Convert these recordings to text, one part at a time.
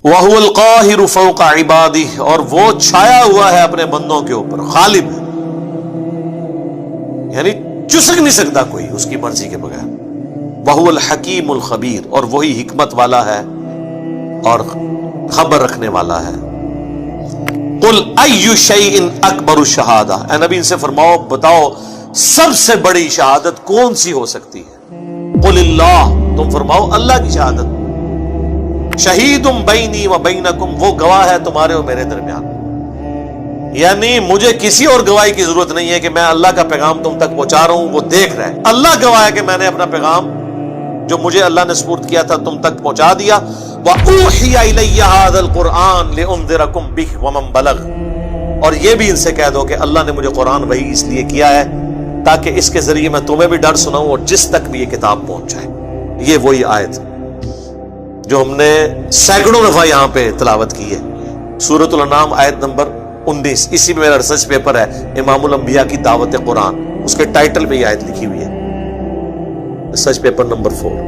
وَهُوَ الْقَاهِرُ فَوْقَ عِبَادِهِ، اور وہ چھایا ہوا ہے اپنے بندوں کے اوپر، غالب ہے، یعنی چسک نہیں سکتا کوئی اس کی مرضی کے بغیر۔ وَهُوَ الْحَكِيمُ الْخَبِيرُ، اور وہی حکمت والا ہے اور خبر رکھنے والا ہے۔ قُلْ أَيُّ شَيْءٍ أَكْبَرُ الشَّهَادَةِ، اے نبی ان سے فرماؤ، بتاؤ سب سے بڑی شہادت کون سی ہو سکتی ہے؟ قُلِ اللَّهُ، تم فرماؤ اللہ کی شہادت۔ شہیدٌ بینی و بینکم، وہ گواہ ہے تمہارے اور میرے درمیان، یعنی مجھے کسی اور گواہی کی ضرورت نہیں ہے کہ میں اللہ کا پیغام تم تک پہنچا رہا ہوں، وہ دیکھ رہا ہے، اللہ گواہ ہے کہ میں نے اپنا پیغام جو مجھے اللہ نے سپرد کیا تھا تم تک پہنچا دیا۔ وَأُوحِيَ إِلَيَّ هَذَا الْقُرْآنُ لِأُنذِرَكُم بِهِ وَمَن بَلَغَ، اور یہ بھی ان سے کہہ دو کہ اللہ نے مجھے قرآن وحی اس لیے کیا ہے تاکہ اس کے ذریعے میں تمہیں بھی ڈر سناؤں اور جس تک بھی یہ کتاب پہنچ جائے۔ یہ وہی آیت جو ہم نے سینکڑوں دفعہ یہاں پہ تلاوت کی ہے، سورۃ الانعام آیت نمبر 19، اسی میں میرا ریسرچ پیپر ہے امام الانبیاء کی دعوت قرآن، اس کے ٹائٹل میں یہ آیت لکھی ہوئی ہے، ریسرچ پیپر نمبر 4۔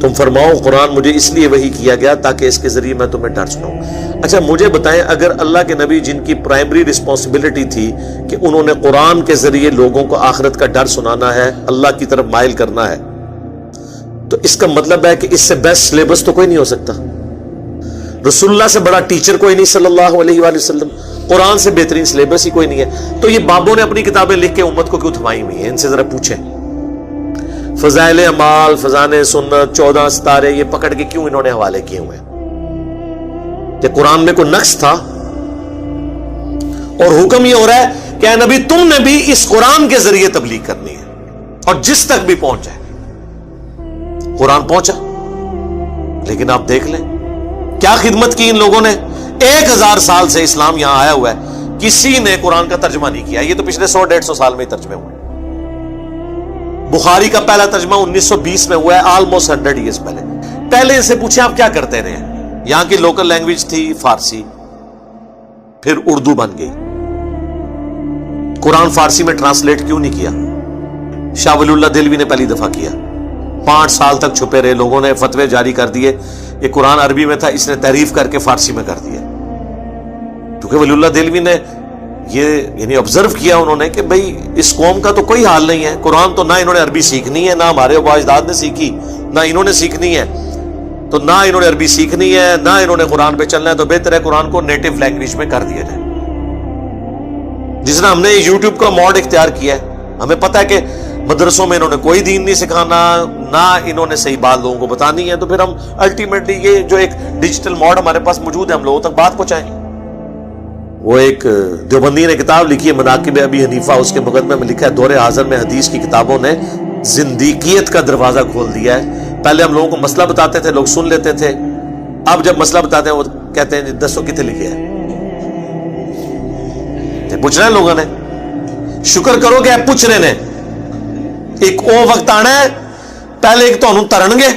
تم فرماؤ قرآن مجھے اس لیے وحی کیا گیا تاکہ اس کے ذریعے میں تمہیں ڈر سناؤں۔ اچھا مجھے بتائیں، اگر اللہ کے نبی جن کی پرائمری رسپانسبلٹی تھی کہ انہوں نے قرآن کے ذریعے لوگوں کو آخرت کا ڈر سنانا ہے، اللہ کی طرف مائل کرنا ہے، تو اس کا مطلب ہے کہ اس سے بیسٹ سلیبس تو کوئی نہیں ہو سکتا، رسول اللہ سے بڑا ٹیچر کوئی نہیں صلی اللہ علیہ وآلہ وسلم، قرآن سے بہترین سلیبس ہی کوئی نہیں ہے۔ تو یہ بابوں نے اپنی کتابیں لکھ کے امت کو کیوں تھمائی ہوئی ہیں؟ ان سے ذرا پوچھیں، فضائل اعمال، فضائل سنت، 14 ستارے، یہ پکڑ کے کیوں انہوں نے حوالے کیے ہوئے ہیں؟ کہ قرآن میں کوئی نقص تھا؟ اور حکم یہ ہو رہا ہے کہ اے نبی تم نے بھی اس قرآن کے ذریعے تبلیغ کرنی ہے، اور جس تک بھی پہنچ جائے۔ قرآن پہنچا، لیکن آپ دیکھ لیں کیا خدمت کی ان لوگوں نے۔ 1000 سال سے اسلام یہاں آیا ہوا ہے، کسی نے قرآن کا ترجمہ نہیں کیا، یہ تو پچھلے 100-150 سال میں ہی ترجمے ہوئے۔ بخاری کا پہلا ترجمہ 1920 میں ہوا ہے، آلموسٹ 100 ایئرز پہلے۔ پہلے ان سے پوچھیں آپ کیا کرتے رہے ہیں؟ یہاں کی لوکل لینگویج تھی فارسی، پھر اردو بن گئی۔ قرآن فارسی میں ٹرانسلیٹ کیوں نہیں کیا؟ شاہ ولی اللہ دہلوی نے پہلی دفعہ کیا، 5 سال تک چھپے رہے، لوگوں نے فتوے جاری کر دیے، یہ قرآن عربی میں تھا، اس نے تحریف کر کے فارسی میں کر دیا، کیونکہ ولی اللہ دہلوی نے یہ یعنی آبزرو کیا انہوں نے کہ بھئی اس قوم کا تو کوئی حال نہیں ہے، قرآن تو نہ انہوں نے عربی سیکھنی ہے، نہ ہمارے آبا اجداد نے سیکھی، نہ انہوں نے سیکھنی ہے، تو نہ انہوں نے عربی سیکھنی ہے، نہ انہوں نے قرآن پہ چلنا ہے، تو بہتر ہے قرآن کو نیٹو لینگویج میں کر دیا جائے۔ جس طرح ہم نے یوٹیوب کا موڈ اختیار کیا ہے، ہمیں پتہ ہے کہ مدرسوں میں انہوں نے کوئی دین نہیں سکھانا، نہ انہوں نے صحیح بات لوگوں کو بتانی ہے، تو پھر ہم الٹیمیٹلی یہ جو ایک ڈیجیٹل موڈ ہمارے پاس موجود ہے، ہم لوگوں تک بات پہنچائیں۔ وہ ایک دیوبندی نے کتاب لکھی ہے مناقب ابی حنیفہ، اس کے مقدمے میں لکھا ہے دور حاضر میں حدیث کی کتابوں نے زندیقیت کا دروازہ کھول دیا ہے۔ پہلے ہم لوگوں کو مسئلہ بتاتے تھے، لوگ سن لیتے تھے، اب جب مسئلہ بتاتے ہیں وہ کہتے ہیں دسو کتنے لکھے ہے، پوچھ رہے ہیں لوگوں نے، شکر کرو کہ پوچھ رہے نے۔ ایک او وقت آنا ہے پہلے ایک تانوں ترن گے